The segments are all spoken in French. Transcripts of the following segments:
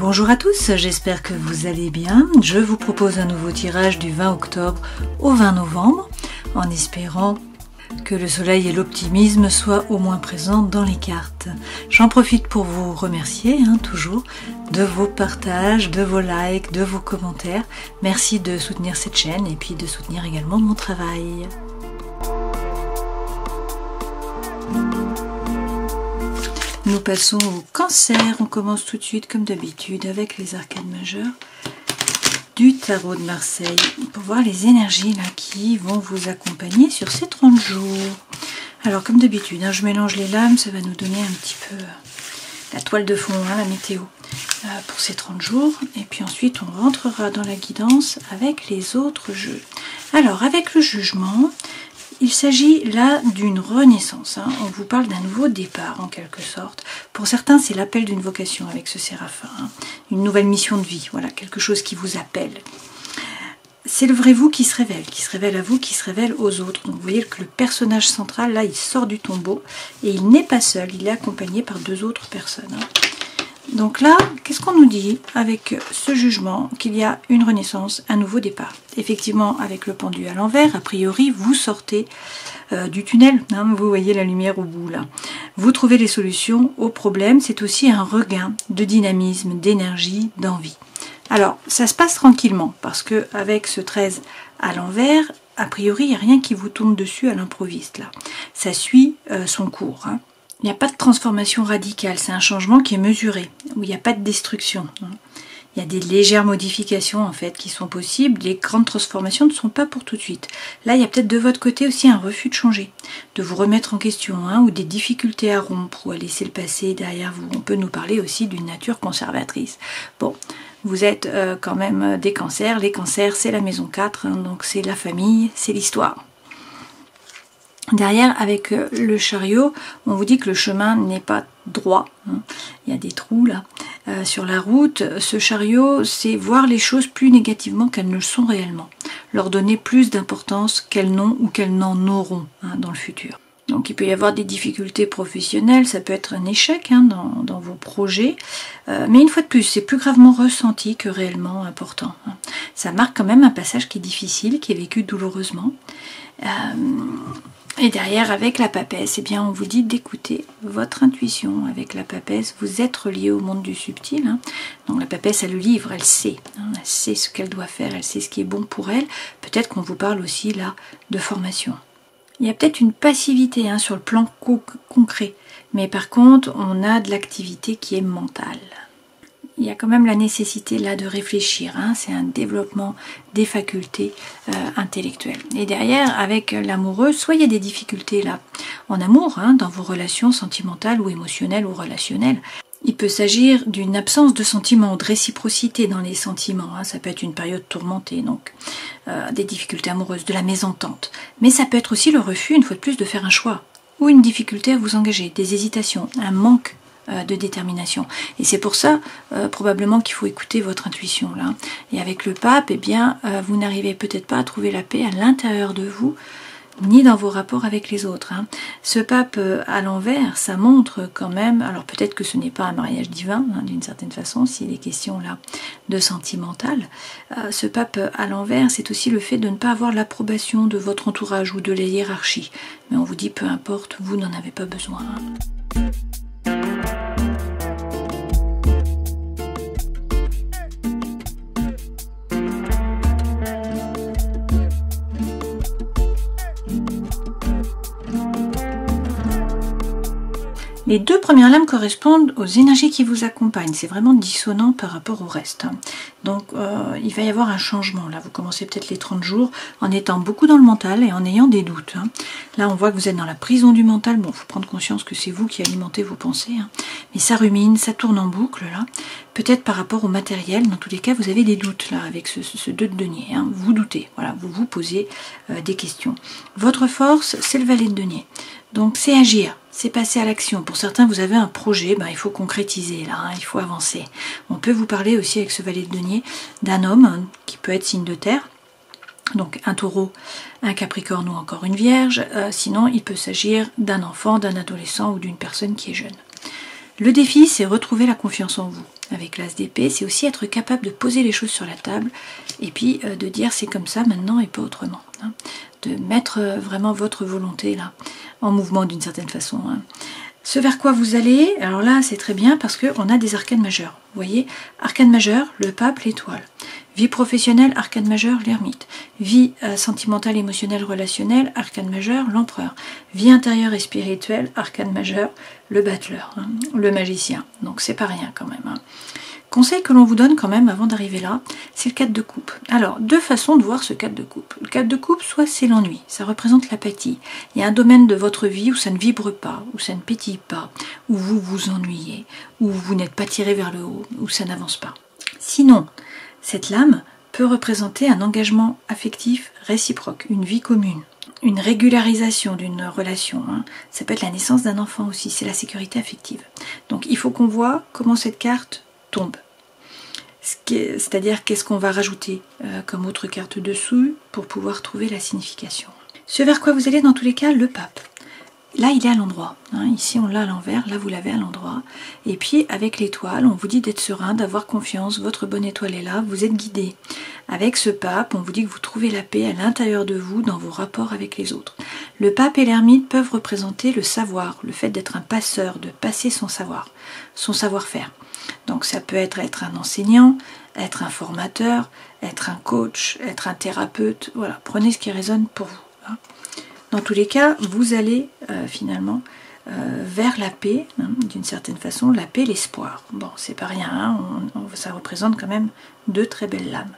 Bonjour à tous, j'espère que vous allez bien. Je vous propose un nouveau tirage du 20 octobre au 20 novembre, en espérant que le soleil et l'optimisme soient au moins présents dans les cartes. J'en profite pour vous remercier, toujours, de vos partages, de vos likes, de vos commentaires. Merci de soutenir cette chaîne et puis de soutenir également mon travail. Nous passons au Cancer. On commence tout de suite comme d'habitude avec les arcanes majeures du tarot de Marseille pour voir les énergies là qui vont vous accompagner sur ces 30 jours. Alors comme d'habitude, je mélange les lames, ça va nous donner un petit peu la toile de fond, la météo pour ces 30 jours. Et puis ensuite on rentrera dans la guidance avec les autres jeux. Alors avec le jugement, il s'agit là d'une renaissance, on vous parle d'un nouveau départ en quelque sorte. Pour certains c'est l'appel d'une vocation avec ce séraphin, une nouvelle mission de vie, voilà, quelque chose qui vous appelle. C'est le vrai vous qui se révèle à vous, qui se révèle aux autres. Donc vous voyez que le personnage central là il sort du tombeau et il n'est pas seul, il est accompagné par deux autres personnes. Donc là, qu'est-ce qu'on nous dit avec ce jugement? Qu'il y a une renaissance, un nouveau départ. Effectivement, avec le pendu à l'envers, a priori, vous sortez du tunnel. Vous voyez la lumière au bout là. Vous trouvez les solutions aux problèmes. C'est aussi un regain de dynamisme, d'énergie, d'envie. Alors, ça se passe tranquillement parce que avec ce 13 à l'envers, a priori, il n'y a rien qui vous tombe dessus à l'improviste là. Ça suit son cours. Il n'y a pas de transformation radicale, c'est un changement qui est mesuré, où il n'y a pas de destruction. Il y a des légères modifications en fait qui sont possibles, les grandes transformations ne sont pas pour tout de suite. Là, il y a peut-être de votre côté aussi un refus de changer, de vous remettre en question, ou des difficultés à rompre ou à laisser le passé derrière vous. On peut nous parler aussi d'une nature conservatrice. Bon, vous êtes quand même des cancers, les cancers c'est la maison 4, donc c'est la famille, c'est l'histoire. Derrière, avec le chariot, on vous dit que le chemin n'est pas droit. Il y a des trous là sur la route. Ce chariot, c'est voir les choses plus négativement qu'elles ne le sont réellement. Leur donner plus d'importance qu'elles n'ont ou qu'elles n'en auront dans le futur. Donc il peut y avoir des difficultés professionnelles, ça peut être un échec dans vos projets. Mais une fois de plus, c'est plus gravement ressenti que réellement important. Ça marque quand même un passage qui est difficile, qui est vécu douloureusement. Et derrière, avec la papesse, on vous dit d'écouter votre intuition. Avec la papesse, vous êtes relié au monde du subtil. Donc la papesse, elle le livre, elle sait. Elle sait ce qu'elle doit faire, elle sait ce qui est bon pour elle. Peut-être qu'on vous parle aussi là de formation. Il y a peut-être une passivité sur le plan concret. Mais par contre, on a de l'activité qui est mentale. Il y a quand même la nécessité là de réfléchir, c'est un développement des facultés intellectuelles. Et derrière, avec l'amoureux, soit il y a des difficultés là en amour, dans vos relations sentimentales ou émotionnelles ou relationnelles. Il peut s'agir d'une absence de sentiments, de réciprocité dans les sentiments. Ça peut être une période tourmentée, donc des difficultés amoureuses, de la mésentente. Mais ça peut être aussi le refus, une fois de plus, de faire un choix ou une difficulté à vous engager, des hésitations, un manque de détermination. Et c'est pour ça probablement qu'il faut écouter votre intuition là. Et avec le pape, vous n'arrivez peut-être pas à trouver la paix à l'intérieur de vous, ni dans vos rapports avec les autres. Ce pape à l'envers, ça montre quand même, alors peut-être que ce n'est pas un mariage divin, d'une certaine façon, s'il est question là de sentimental. Ce pape à l'envers, c'est aussi le fait de ne pas avoir l'approbation de votre entourage ou de la hiérarchie. Mais on vous dit, peu importe, vous n'en avez pas besoin. Les deux premières lames correspondent aux énergies qui vous accompagnent. C'est vraiment dissonant par rapport au reste. Donc il va y avoir un changement. Là, vous commencez peut-être les 30 jours en étant beaucoup dans le mental et en ayant des doutes. Là, on voit que vous êtes dans la prison du mental. Bon, il faut prendre conscience que c'est vous qui alimentez vos pensées. Mais ça rumine, ça tourne en boucle là. Peut-être par rapport au matériel. Dans tous les cas, vous avez des doutes là avec ce 2 de denier. Vous doutez. Voilà, vous vous posez des questions. Votre force, c'est le valet de denier. Donc c'est agir, c'est passer à l'action. Pour certains, vous avez un projet, il faut concrétiser là, il faut avancer. On peut vous parler aussi avec ce valet de denier d'un homme qui peut être signe de terre, donc un taureau, un capricorne ou encore une vierge. Sinon, il peut s'agir d'un enfant, d'un adolescent ou d'une personne qui est jeune. Le défi, c'est retrouver la confiance en vous. avec l'as d'épée, c'est aussi être capable de poser les choses sur la table et puis de dire c'est comme ça maintenant et pas autrement. Hein. De mettre vraiment votre volonté là en mouvement d'une certaine façon. Hein. Ce vers quoi vous allez, alors là c'est très bien parce qu'on a des arcanes majeurs. Vous voyez, arcane majeur, le pape, l'étoile. Vie professionnelle, arcane majeur, l'ermite. Vie sentimentale, émotionnelle, relationnelle, arcane majeur, l'empereur. Vie intérieure et spirituelle, arcane majeur, le battleur, hein, le magicien. Donc c'est pas rien quand même. Hein. Conseil que l'on vous donne quand même avant d'arriver là, c'est le 4 de coupe. Alors, deux façons de voir ce 4 de coupe. Le 4 de coupe, soit c'est l'ennui, ça représente l'apathie. Il y a un domaine de votre vie où ça ne vibre pas, où ça ne pétille pas, où vous vous ennuyez, où vous n'êtes pas tiré vers le haut, où ça n'avance pas. Sinon, cette lame peut représenter un engagement affectif réciproque, une vie commune, une régularisation d'une relation. Hein. Ça peut être la naissance d'un enfant aussi, c'est la sécurité affective. Donc il faut qu'on voit comment cette carte tombe. C'est-à-dire qu'est-ce qu'on va rajouter comme autre carte dessous pour pouvoir trouver la signification. Ce vers quoi vous allez dans tous les cas, le pape. Là il est à l'endroit, hein. Ici on l'a à l'envers, là vous l'avez à l'endroit. Et puis avec l'étoile, on vous dit d'être serein, d'avoir confiance, votre bonne étoile est là, vous êtes guidé. Avec ce pape, on vous dit que vous trouvez la paix à l'intérieur de vous dans vos rapports avec les autres. Le pape et l'ermite peuvent représenter le savoir, le fait d'être un passeur, de passer son savoir, son savoir-faire. Donc ça peut être un enseignant, être un formateur, être un coach, être un thérapeute. Voilà, prenez ce qui résonne pour vous. Hein. Dans tous les cas, vous allez finalement vers la paix, hein, d'une certaine façon, la paix, l'espoir. Bon, c'est pas rien, hein, ça représente quand même deux très belles lames.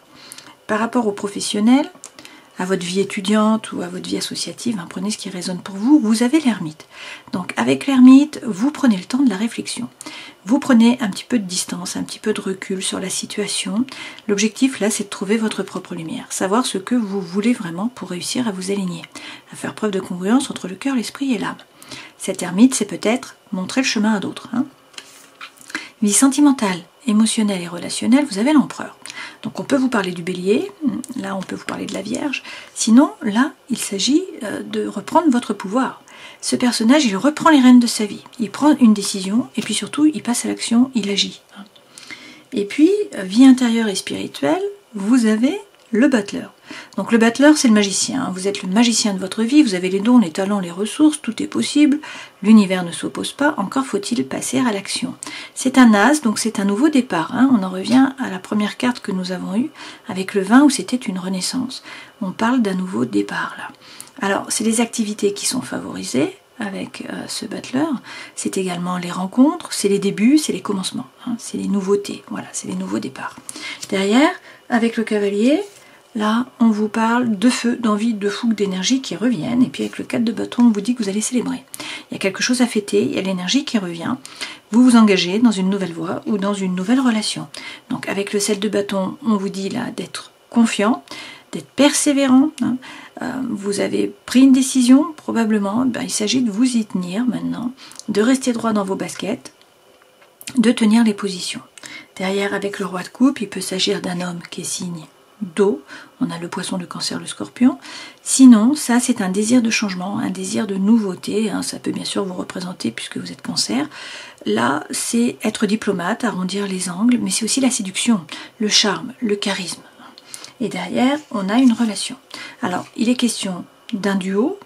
Par rapport aux professionnels, à votre vie étudiante ou à votre vie associative, hein, prenez ce qui résonne pour vous, vous avez l'ermite. Donc avec l'ermite, vous prenez le temps de la réflexion. Vous prenez un petit peu de distance, un petit peu de recul sur la situation. L'objectif là, c'est de trouver votre propre lumière, savoir ce que vous voulez vraiment pour réussir à vous aligner, à faire preuve de congruence entre le cœur, l'esprit et l'âme. Cet ermite, c'est peut-être montrer le chemin à d'autres. Hein. Vie sentimentale, émotionnelle et relationnelle, vous avez l'empereur. Donc on peut vous parler du bélier, là on peut vous parler de la vierge. Sinon, là, il s'agit de reprendre votre pouvoir. Ce personnage, il reprend les rênes de sa vie. Il prend une décision et puis surtout, il passe à l'action, il agit. Et puis, vie intérieure et spirituelle, vous avez le battleur. Donc le battleur, c'est le magicien. Vous êtes le magicien de votre vie, vous avez les dons, les talents, les ressources, tout est possible. L'univers ne s'oppose pas, encore faut-il passer à l'action. C'est un as, donc c'est un nouveau départ. Hein. On en revient à la première carte que nous avons eue avec le 20 où c'était une renaissance. On parle d'un nouveau départ là. Alors, c'est les activités qui sont favorisées avec ce battleur. C'est également les rencontres, c'est les débuts, c'est les commencements. Hein. C'est les nouveautés, voilà, c'est les nouveaux départs. Derrière, avec le cavalier, là, on vous parle de feu, d'envie, de fougue, d'énergie qui reviennent. Et puis avec le 4 de bâton, on vous dit que vous allez célébrer. Il y a quelque chose à fêter, il y a l'énergie qui revient. Vous vous engagez dans une nouvelle voie ou dans une nouvelle relation. Donc avec le 7 de bâton, on vous dit là d'être confiant, d'être persévérant. Hein. Vous avez pris une décision, probablement. Ben, il s'agit de vous y tenir maintenant, de rester droit dans vos baskets, de tenir les positions. Derrière, avec le roi de coupe, il peut s'agir d'un homme qui est signe d'eau, on a le poisson, le cancer, le scorpion. Sinon, ça c'est un désir de changement, un désir de nouveauté, hein. Ça peut bien sûr vous représenter puisque vous êtes cancer. Là, c'est être diplomate, arrondir les angles, mais c'est aussi la séduction, le charme, le charisme. Et derrière, on a une relation. Alors, il est question d'un duo,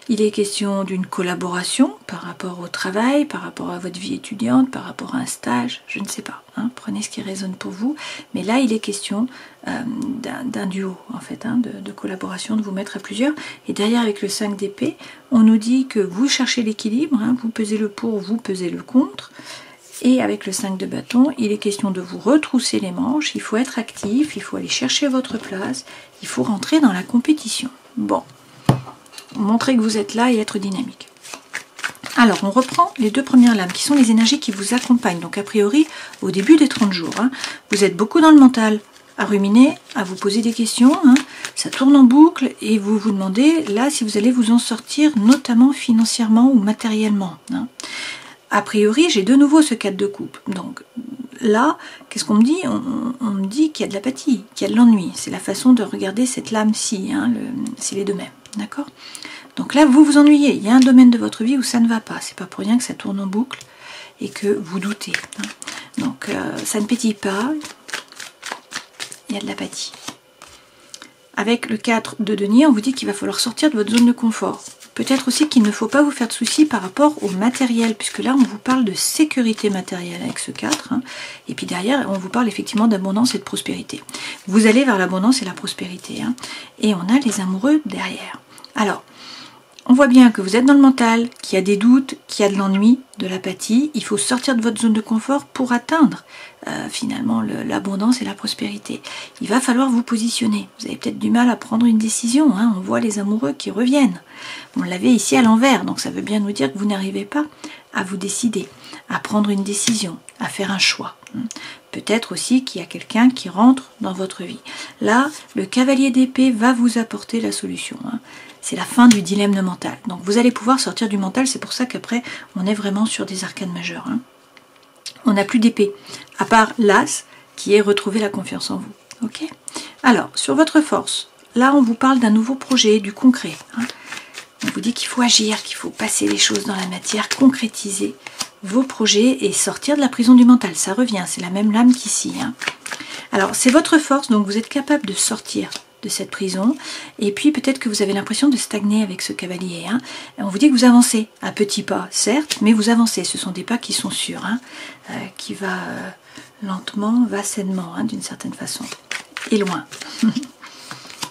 il est question d'une collaboration par rapport au travail, par rapport à votre vie étudiante, par rapport à un stage, je ne sais pas. Hein, prenez ce qui résonne pour vous. Mais là, il est question d'un duo, en fait, hein, de collaboration, de vous mettre à plusieurs. Et derrière, avec le 5 d'épée, on nous dit que vous cherchez l'équilibre, hein, vous pesez le pour, vous pesez le contre. Et avec le 5 de bâton, il est question de vous retrousser les manches, il faut être actif, il faut aller chercher votre place, il faut rentrer dans la compétition. Bon. Montrer que vous êtes là et être dynamique. Alors, on reprend les deux premières lames, qui sont les énergies qui vous accompagnent. Donc, a priori, au début des 30 jours, hein, vous êtes beaucoup dans le mental, à ruminer, à vous poser des questions. Hein, ça tourne en boucle et vous vous demandez, là, si vous allez vous en sortir, notamment financièrement ou matériellement. Hein. A priori, j'ai de nouveau ce 4 de coupe. Donc, là, qu'est-ce qu'on me dit? On me dit qu'il y a de l'apathie, qu'il y a de l'ennui. C'est la façon de regarder cette lame-ci, hein, c'est les deux mêmes. D'accord? Donc là, vous vous ennuyez. Il y a un domaine de votre vie où ça ne va pas. C'est pas pour rien que ça tourne en boucle et que vous doutez. Hein. Donc ça ne pétille pas, il y a de l'apathie. Avec le 4 de denier, on vous dit qu'il va falloir sortir de votre zone de confort. Peut-être aussi qu'il ne faut pas vous faire de soucis par rapport au matériel, puisque là on vous parle de sécurité matérielle avec ce 4, hein, et puis derrière on vous parle effectivement d'abondance et de prospérité. Vous allez vers l'abondance et la prospérité, hein, et on a les amoureux derrière. Alors, on voit bien que vous êtes dans le mental, qu'il y a des doutes, qu'il y a de l'ennui, de l'apathie. Il faut sortir de votre zone de confort pour atteindre finalement l'abondance et la prospérité. Il va falloir vous positionner. Vous avez peut-être du mal à prendre une décision, hein. On voit les amoureux qui reviennent. On l'avait ici à l'envers, donc ça veut bien nous dire que vous n'arrivez pas à vous décider, à prendre une décision, à faire un choix. Peut-être aussi qu'il y a quelqu'un qui rentre dans votre vie. Là, le cavalier d'épée va vous apporter la solution, hein. C'est la fin du dilemme mental. Donc vous allez pouvoir sortir du mental, c'est pour ça qu'après on est vraiment sur des arcanes majeures, hein. On n'a plus d'épée, à part l'as qui est retrouver la confiance en vous. Ok. Alors, sur votre force, là on vous parle d'un nouveau projet, du concret, hein. On vous dit qu'il faut agir, qu'il faut passer les choses dans la matière, concrétiser vos projets et sortir de la prison du mental. Ça revient, c'est la même lame qu'ici, hein. Alors c'est votre force, donc vous êtes capable de sortir de cette prison, et puis peut-être que vous avez l'impression de stagner avec ce cavalier, hein. On vous dit que vous avancez à petits pas, certes, mais vous avancez, ce sont des pas qui sont sûrs, hein, qui va lentement, va sainement, hein, d'une certaine façon, et loin.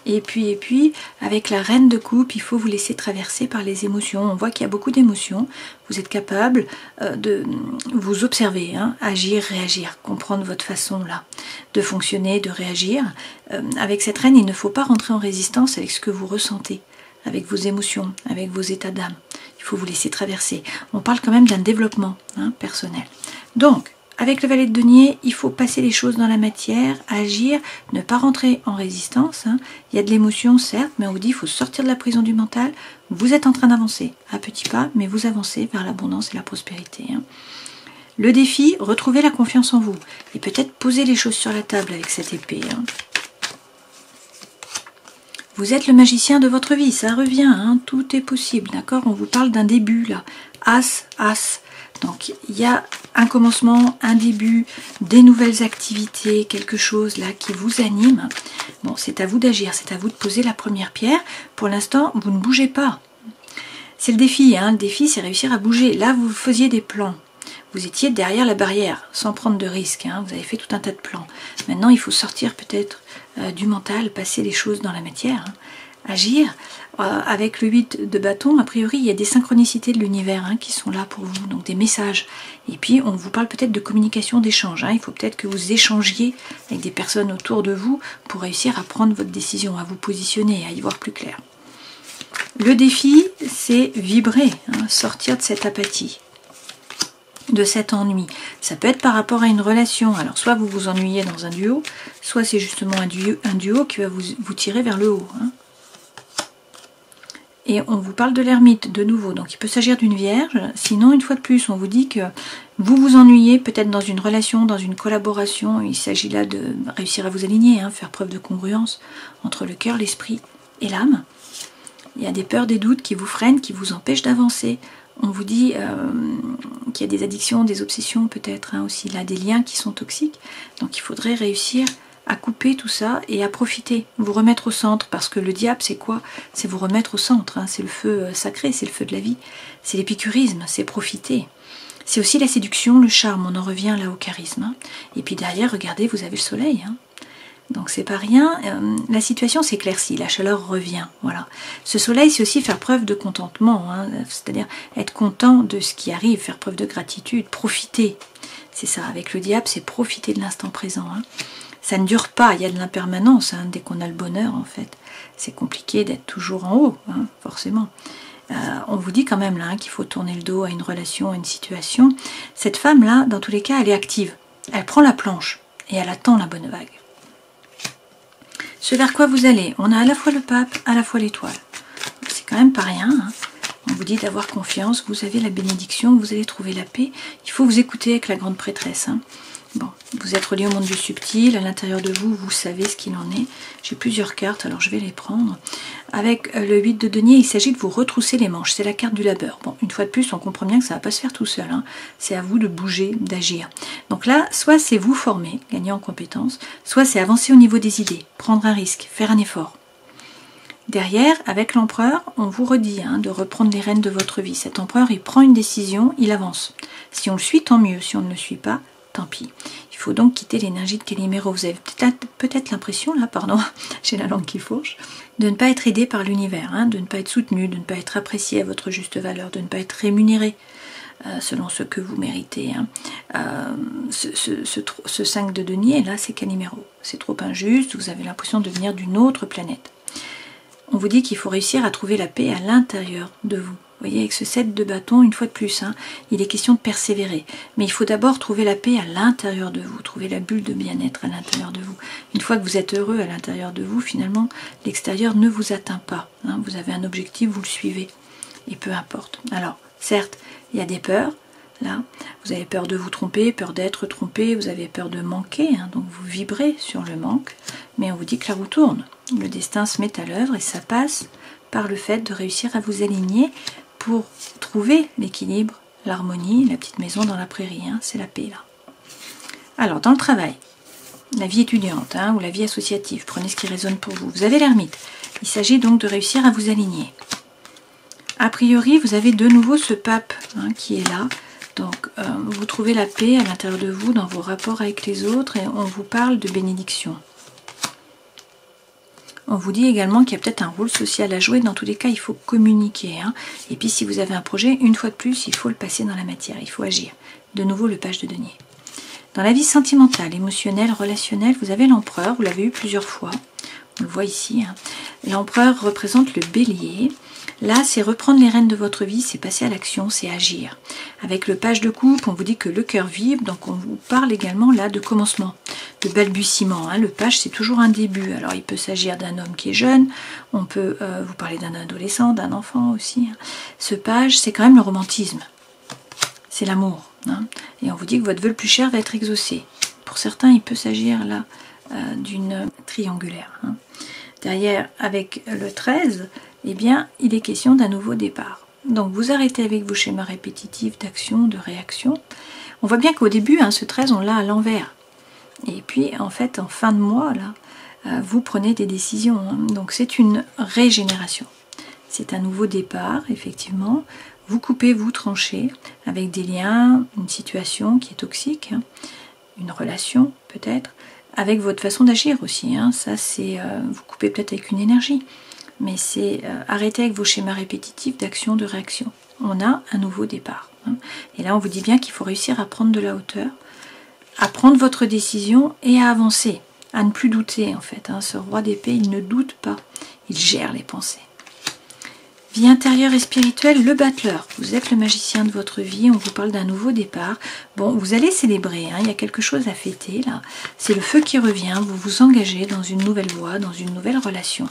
Et puis, avec la reine de coupe, il faut vous laisser traverser par les émotions. On voit qu'il y a beaucoup d'émotions. Vous êtes capable de vous observer, hein, agir, réagir, comprendre votre façon là de fonctionner, de réagir. Avec cette reine, il ne faut pas rentrer en résistance avec ce que vous ressentez, avec vos émotions, avec vos états d'âme. Il faut vous laisser traverser. On parle quand même d'un développement, hein, personnel. Donc, avec le valet de denier, il faut passer les choses dans la matière, agir, ne pas rentrer en résistance, hein. Il y a de l'émotion, certes, mais on vous dit qu'il faut sortir de la prison du mental. Vous êtes en train d'avancer, à petits pas, mais vous avancez vers l'abondance et la prospérité, hein. Le défi, retrouvez la confiance en vous. Et peut-être poser les choses sur la table avec cette épée, hein. Vous êtes le magicien de votre vie, ça revient, hein, tout est possible, d'accord? On vous parle d'un début, là. As, as. Donc, il y a un commencement, un début, des nouvelles activités, quelque chose là qui vous anime. Bon, c'est à vous d'agir, c'est à vous de poser la première pierre. Pour l'instant, vous ne bougez pas. C'est le défi, hein. Le défi, c'est réussir à bouger. Là, vous faisiez des plans. Vous étiez derrière la barrière, sans prendre de risques, hein. Vous avez fait tout un tas de plans. Maintenant, il faut sortir peut-être du mental, passer les choses dans la matière, hein. Agir. Avec le 8 de bâton, a priori, il y a des synchronicités de l'univers, hein, qui sont là pour vous, donc des messages. Et puis, on vous parle peut-être de communication, d'échange, hein. Il faut peut-être que vous échangiez avec des personnes autour de vous pour réussir à prendre votre décision, à vous positionner, à y voir plus clair. Le défi, c'est vibrer, hein, sortir de cette apathie, de cet ennui. Ça peut être par rapport à une relation. Alors, soit vous vous ennuyez dans un duo, soit c'est justement un duo qui va vous tirer vers le haut, hein. Et on vous parle de l'ermite de nouveau, donc il peut s'agir d'une vierge. Sinon, une fois de plus, on vous dit que vous vous ennuyez peut-être dans une relation, dans une collaboration. Il s'agit là de réussir à vous aligner, hein, faire preuve de congruence entre le cœur, l'esprit et l'âme. Il y a des peurs, des doutes qui vous freinent, qui vous empêchent d'avancer. On vous dit qu'il y a des addictions, des obsessions peut-être, hein, aussi là, des liens qui sont toxiques. Donc il faudrait réussir à couper tout ça et à profiter, vous remettre au centre, parce que le diable c'est quoi? C'est vous remettre au centre, hein. C'est le feu sacré, c'est le feu de la vie, c'est l'épicurisme, c'est profiter. C'est aussi la séduction, le charme, on en revient là au charisme, hein. Et puis derrière, regardez, vous avez le soleil, hein. Donc c'est pas rien, la situation s'éclaircit, la chaleur revient, voilà. Ce soleil, c'est aussi faire preuve de contentement, hein, c'est-à-dire être content de ce qui arrive, faire preuve de gratitude, profiter. C'est ça, avec le diable, c'est profiter de l'instant présent, hein. Ça ne dure pas, il y a de l'impermanence, hein, dès qu'on a le bonheur en fait. C'est compliqué d'être toujours en haut, hein, forcément. On vous dit quand même là, hein, qu'il faut tourner le dos à une relation, à une situation. Cette femme-là, dans tous les cas, elle est active. Elle prend la planche et elle attend la bonne vague. Ce vers quoi vous allez, on a à la fois le pape, à la fois l'étoile. C'est quand même pas rien, hein. On vous dit d'avoir confiance, vous avez la bénédiction, vous allez trouver la paix. Il faut vous écouter avec la grande prêtresse, hein. Bon, vous êtes relié au monde du subtil, à l'intérieur de vous, vous savez ce qu'il en est. J'ai plusieurs cartes, alors je vais les prendre. Avec le 8 de denier, il s'agit de vous retrousser les manches, c'est la carte du labeur. Bon, une fois de plus, on comprend bien que ça ne va pas se faire tout seul, hein. C'est à vous de bouger, d'agir. Donc là, soit c'est vous former, gagner en compétences, soit c'est avancer au niveau des idées, prendre un risque, faire un effort. Derrière, avec l'empereur, on vous redit de reprendre les rênes de votre vie. Cet empereur, il prend une décision, il avance. Si on le suit, tant mieux. Si on ne le suit pas, tant pis. Il faut donc quitter l'énergie de Calimero. Vous avez peut-être l'impression, là, pardon, j'ai la langue qui fourche, de ne pas être aidé par l'univers, de ne pas être soutenu, de ne pas être apprécié à votre juste valeur, de ne pas être rémunéré selon ce que vous méritez. Ce 5 de denier, là, c'est Calimero. C'est trop injuste, vous avez l'impression de venir d'une autre planète. On vous dit qu'il faut réussir à trouver la paix à l'intérieur de vous. Vous voyez, avec ce 7 de bâton, une fois de plus, il est question de persévérer. Mais il faut d'abord trouver la paix à l'intérieur de vous, trouver la bulle de bien-être à l'intérieur de vous. Une fois que vous êtes heureux à l'intérieur de vous, finalement, l'extérieur ne vous atteint pas. Vous avez un objectif, vous le suivez. Et peu importe. Alors, certes, il y a des peurs. Là, vous avez peur de vous tromper, peur d'être trompé, vous avez peur de manquer, donc vous vibrez sur le manque, mais on vous dit que la roue tourne. Le destin se met à l'œuvre et ça passe par le fait de réussir à vous aligner pour trouver l'équilibre, l'harmonie, la petite maison dans la prairie, c'est la paix là. Alors dans le travail, la vie étudiante ou la vie associative, prenez ce qui résonne pour vous. Vous avez l'ermite, il s'agit donc de réussir à vous aligner. A priori, vous avez de nouveau ce pape qui est là. Donc, vous trouvez la paix à l'intérieur de vous, dans vos rapports avec les autres, et on vous parle de bénédiction. On vous dit également qu'il y a peut-être un rôle social à jouer. Dans tous les cas, il faut communiquer. Et puis, si vous avez un projet, une fois de plus, il faut le passer dans la matière, il faut agir. De nouveau, le page de denier. Dans la vie sentimentale, émotionnelle, relationnelle, vous avez l'empereur, vous l'avez eu plusieurs fois. On le voit ici. L'empereur représente le bélier. Là, c'est reprendre les rênes de votre vie, c'est passer à l'action, c'est agir. Avec le page de coupe, on vous dit que le cœur vibre, donc on vous parle également là de commencement, de balbutiement. Le page, c'est toujours un début. Alors, il peut s'agir d'un homme qui est jeune, on peut vous parler d'un adolescent, d'un enfant aussi. Ce page, c'est quand même le romantisme. C'est l'amour. Et on vous dit que votre vœu le plus cher va être exaucé. Pour certains, il peut s'agir là d'une triangulaire. Derrière, avec le 13, eh bien, il est question d'un nouveau départ. Donc, vous arrêtez avec vos schémas répétitifs d'action, de réaction. On voit bien qu'au début, ce 13, on l'a à l'envers. Et puis, en fait, en fin de mois, là, vous prenez des décisions. Donc, c'est une régénération. C'est un nouveau départ, effectivement. Vous coupez, vous tranchez avec des liens, une situation qui est toxique, une relation, peut-être, avec votre façon d'agir aussi. Ça, c'est vous coupez peut-être avec une énergie. Mais c'est arrêter avec vos schémas répétitifs d'action, de réaction. On a un nouveau départ. Et là, on vous dit bien qu'il faut réussir à prendre de la hauteur, à prendre votre décision et à avancer, à ne plus douter en fait. Ce roi d'épée, il ne doute pas, il gère les pensées. Vie intérieure et spirituelle, le battleur. Vous êtes le magicien de votre vie, on vous parle d'un nouveau départ. Bon, vous allez célébrer, il y a quelque chose à fêter là. C'est le feu qui revient, vous vous engagez dans une nouvelle voie, dans une nouvelle relation.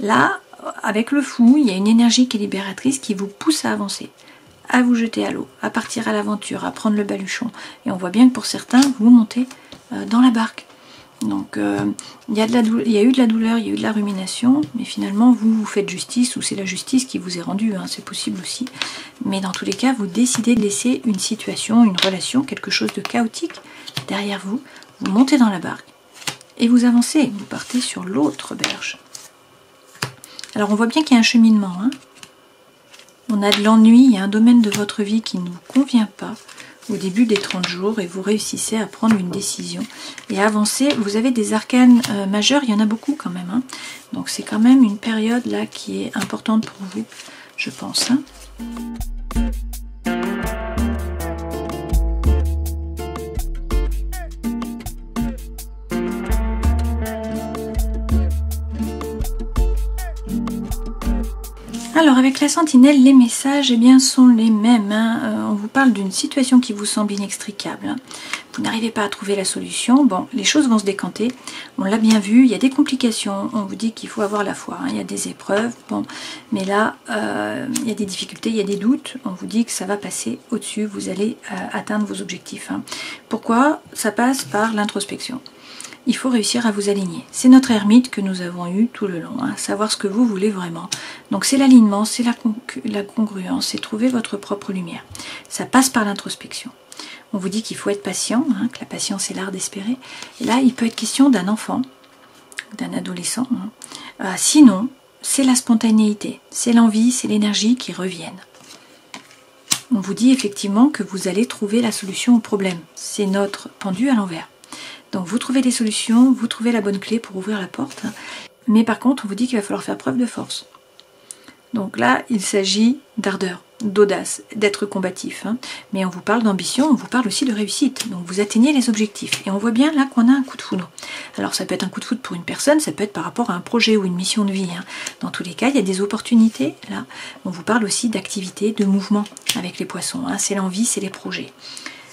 Là, avec le fou, il y a une énergie qui est libératrice qui vous pousse à avancer, à vous jeter à l'eau, à partir à l'aventure, à prendre le baluchon. Et on voit bien que pour certains, vous montez dans la barque. Donc, il y a eu de la douleur, il y a eu de la rumination, mais finalement, vous faites justice, ou c'est la justice qui vous est rendue, c'est possible aussi. Mais dans tous les cas, vous décidez de laisser une situation, une relation, quelque chose de chaotique derrière vous. Vous montez dans la barque et vous avancez, vous partez sur l'autre berge. Alors on voit bien qu'il y a un cheminement. On a de l'ennui, il y a un domaine de votre vie qui ne vous convient pas au début des 30 jours et vous réussissez à prendre une décision et à avancer. Vous avez des arcanes majeurs, il y en a beaucoup quand même. Donc c'est quand même une période là qui est importante pour vous, je pense. Alors avec la sentinelle, les messages sont les mêmes. On vous parle d'une situation qui vous semble inextricable. Vous n'arrivez pas à trouver la solution. Bon, les choses vont se décanter. On l'a bien vu, il y a des complications. On vous dit qu'il faut avoir la foi. Il y a des épreuves. Bon, mais là, il y a des difficultés, il y a des doutes. On vous dit que ça va passer au-dessus. Vous allez atteindre vos objectifs. Pourquoi? Ça passe par l'introspection. Il faut réussir à vous aligner. C'est notre ermite que nous avons eu tout le long, savoir ce que vous voulez vraiment. Donc c'est l'alignement, c'est la congruence, c'est trouver votre propre lumière. Ça passe par l'introspection. On vous dit qu'il faut être patient, hein, que la patience est l'art d'espérer. Et là, il peut être question d'un enfant, d'un adolescent. Hein. Sinon, c'est la spontanéité, c'est l'envie, c'est l'énergie qui reviennent. On vous dit effectivement que vous allez trouver la solution au problème. C'est notre pendu à l'envers. Donc vous trouvez des solutions, vous trouvez la bonne clé pour ouvrir la porte. Mais par contre, on vous dit qu'il va falloir faire preuve de force. Donc là, il s'agit d'ardeur, d'audace, d'être combatif. Hein. Mais on vous parle d'ambition, on vous parle aussi de réussite. Donc vous atteignez les objectifs. Et on voit bien là qu'on a un coup de foudre. Alors ça peut être un coup de foudre pour une personne, ça peut être par rapport à un projet ou une mission de vie. Hein. Dans tous les cas, il y a des opportunités. Là, on vous parle aussi d'activité, de mouvement avec les poissons. Hein. C'est l'envie, c'est les projets.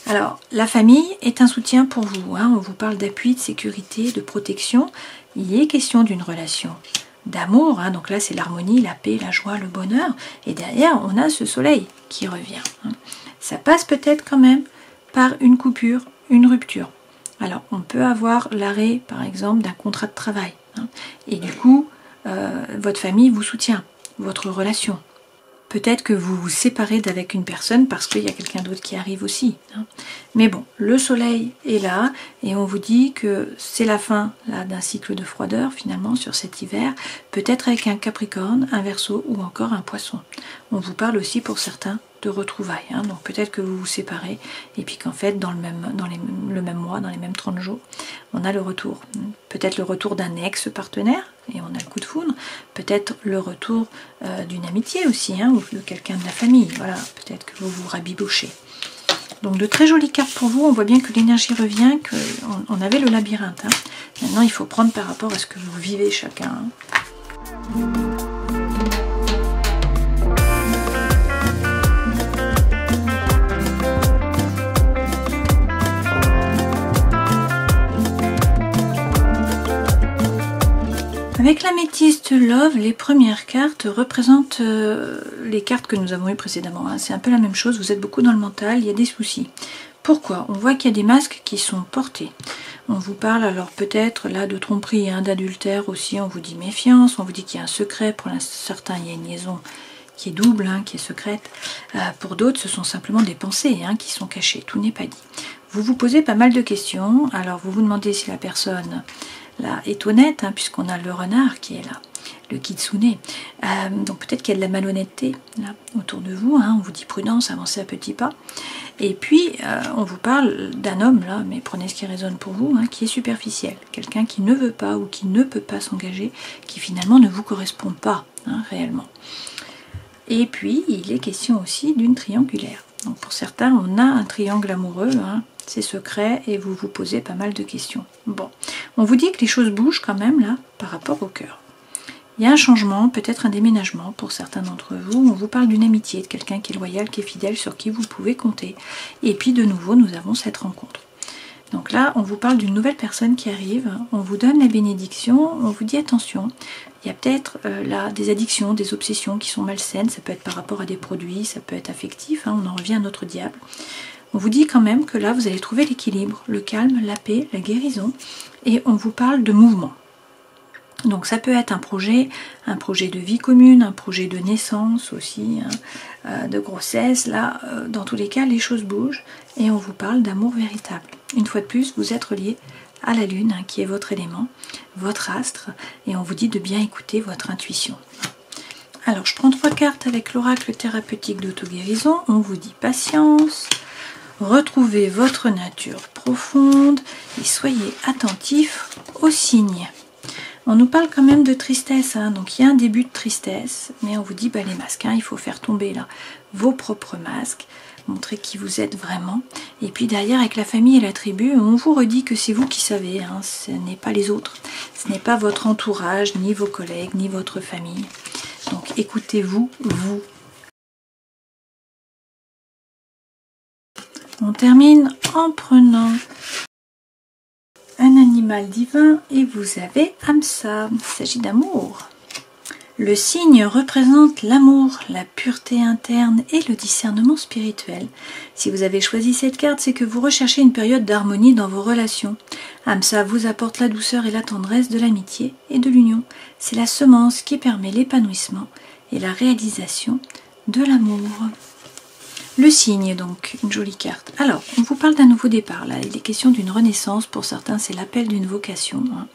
Alors, la famille est un soutien pour vous. Hein. On vous parle d'appui, de sécurité, de protection. Il est question d'une relation d'amour, hein. Donc là c'est l'harmonie, la paix, la joie, le bonheur, et derrière on a ce soleil qui revient. Hein. Ça passe peut-être quand même par une coupure, une rupture. Alors on peut avoir l'arrêt par exemple d'un contrat de travail, hein. Et du coup votre famille vous soutient, votre relation. Peut-être que vous vous séparez d'avec une personne parce qu'il y a quelqu'un d'autre qui arrive aussi. Hein. Mais bon, le soleil est là et on vous dit que c'est la fin d'un cycle de froideur finalement sur cet hiver, peut-être avec un Capricorne, un Verseau ou encore un Poisson. On vous parle aussi pour certains de retrouvailles. Hein. Donc peut-être que vous vous séparez et puis qu'en fait dans le même mois, dans les mêmes 30 jours, on a le retour. Peut-être le retour d'un ex-partenaire et on a le coup de foudre. Peut-être le retour d'une amitié aussi, hein, ou de quelqu'un de la famille. Voilà, peut-être que vous vous rabibochez. Donc de très jolies cartes pour vous. On voit bien que l'énergie revient, qu'on avait le labyrinthe. Hein. Maintenant, il faut prendre par rapport à ce que vous vivez chacun. Hein. Avec l'améthyste Love, les premières cartes représentent les cartes que nous avons eues précédemment. Hein. C'est un peu la même chose, vous êtes beaucoup dans le mental, il y a des soucis. Pourquoi? On voit qu'il y a des masques qui sont portés. On vous parle alors peut-être là de tromperie, hein, d'adultère aussi, on vous dit méfiance, on vous dit qu'il y a un secret, pour certains il y a une liaison qui est double, hein, qui est secrète. Pour d'autres, ce sont simplement des pensées, hein, qui sont cachées, tout n'est pas dit. Vous vous posez pas mal de questions, alors vous vous demandez si la personne là est honnête, hein, puisqu'on a le renard qui est là, le kitsune. Donc peut-être qu'il y a de la malhonnêteté là autour de vous, hein, on vous dit prudence, avancez à petits pas. Et puis on vous parle d'un homme là, mais prenez ce qui résonne pour vous, hein, qui est superficiel, quelqu'un qui ne veut pas ou qui ne peut pas s'engager, qui finalement ne vous correspond pas, hein, réellement. Et puis il est question aussi d'une triangulaire. Donc pour certains, on a un triangle amoureux, hein, c'est secret et vous vous posez pas mal de questions. Bon, on vous dit que les choses bougent quand même là par rapport au cœur. Il y a un changement, peut-être un déménagement pour certains d'entre vous. On vous parle d'une amitié, de quelqu'un qui est loyal, qui est fidèle, sur qui vous pouvez compter. Et puis de nouveau, nous avons cette rencontre. Donc là, on vous parle d'une nouvelle personne qui arrive, on vous donne la bénédiction, on vous dit attention, il y a peut-être là des addictions, des obsessions qui sont malsaines, ça peut être par rapport à des produits, ça peut être affectif, hein, on en revient à notre diable. On vous dit quand même que là, vous allez trouver l'équilibre, le calme, la paix, la guérison, et on vous parle de mouvement. Donc ça peut être un projet de vie commune, un projet de naissance aussi, hein, de grossesse. Là, dans tous les cas, les choses bougent et on vous parle d'amour véritable. Une fois de plus, vous êtes relié à la lune, hein, qui est votre élément, votre astre, et on vous dit de bien écouter votre intuition. Alors, je prends 3 cartes avec l'oracle thérapeutique d'auto-guérison. On vous dit patience, retrouvez votre nature profonde et soyez attentifs aux signes. On nous parle quand même de tristesse, hein, donc il y a un début de tristesse, mais on vous dit les masques, hein, il faut faire tomber là vos propres masques, montrer qui vous êtes vraiment, et puis derrière avec la famille et la tribu, on vous redit que c'est vous qui savez, hein, ce n'est pas les autres, ce n'est pas votre entourage, ni vos collègues, ni votre famille, donc écoutez-vous, vous. On termine en prenant un animal divin et vous avez Amsa, il s'agit d'amour. Le signe représente l'amour, la pureté interne et le discernement spirituel. Si vous avez choisi cette carte, c'est que vous recherchez une période d'harmonie dans vos relations. Amsa vous apporte la douceur et la tendresse de l'amitié et de l'union. C'est la semence qui permet l'épanouissement et la réalisation de l'amour. Le cygne, donc, une jolie carte. Alors, on vous parle d'un nouveau départ, là. Il est question d'une renaissance. Pour certains, c'est l'appel d'une vocation. Hein.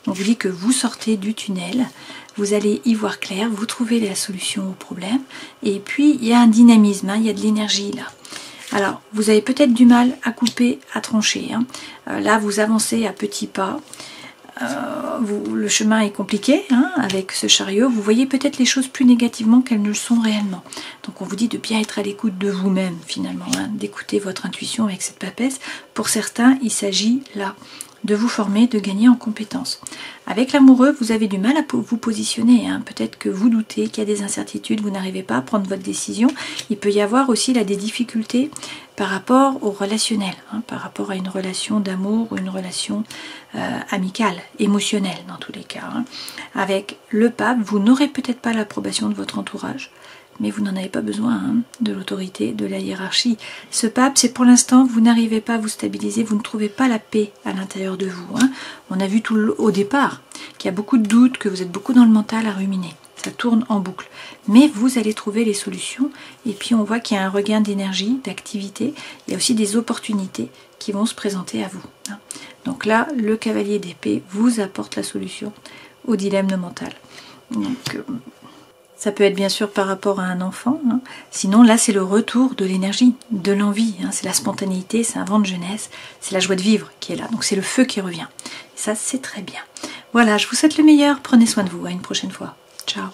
On vous dit que vous sortez du tunnel, vous allez y voir clair, vous trouvez la solution au problème. Et puis, il y a un dynamisme, hein, il y a de l'énergie, là. Alors, vous avez peut-être du mal à couper, à trancher. Hein. Là, vous avancez à petits pas. Le chemin est compliqué hein, avec ce chariot, vous voyez peut-être les choses plus négativement qu'elles ne le sont réellement. Donc on vous dit de bien être à l'écoute de vous-même finalement, hein, d'écouter votre intuition avec cette papesse. Pour certains, il s'agit là de vous former, de gagner en compétences. Avec l'amoureux, vous avez du mal à vous positionner. Hein. Peut-être que vous doutez qu'il y a des incertitudes, vous n'arrivez pas à prendre votre décision. Il peut y avoir aussi là des difficultés par rapport au relationnel, hein, par rapport à une relation d'amour ou une relation amicale, émotionnelle dans tous les cas. Hein. Avec le pape, vous n'aurez peut-être pas l'approbation de votre entourage, mais vous n'en avez pas besoin hein, de l'autorité, de la hiérarchie. Ce pape, c'est pour l'instant, vous n'arrivez pas à vous stabiliser, vous ne trouvez pas la paix à l'intérieur de vous. Hein. On a vu au départ qu'il y a beaucoup de doutes, que vous êtes beaucoup dans le mental à ruminer. Ça tourne en boucle. Mais vous allez trouver les solutions. Et puis on voit qu'il y a un regain d'énergie, d'activité. Il y a aussi des opportunités qui vont se présenter à vous. Hein. Donc là, le cavalier d'épée vous apporte la solution au dilemme mental. Donc... ça peut être bien sûr par rapport à un enfant. Hein. Sinon, là, c'est le retour de l'énergie, de l'envie. Hein. C'est la spontanéité, c'est un vent de jeunesse, c'est la joie de vivre qui est là. Donc, c'est le feu qui revient. Et ça, c'est très bien. Voilà, je vous souhaite le meilleur. Prenez soin de vous. À une prochaine fois. Ciao.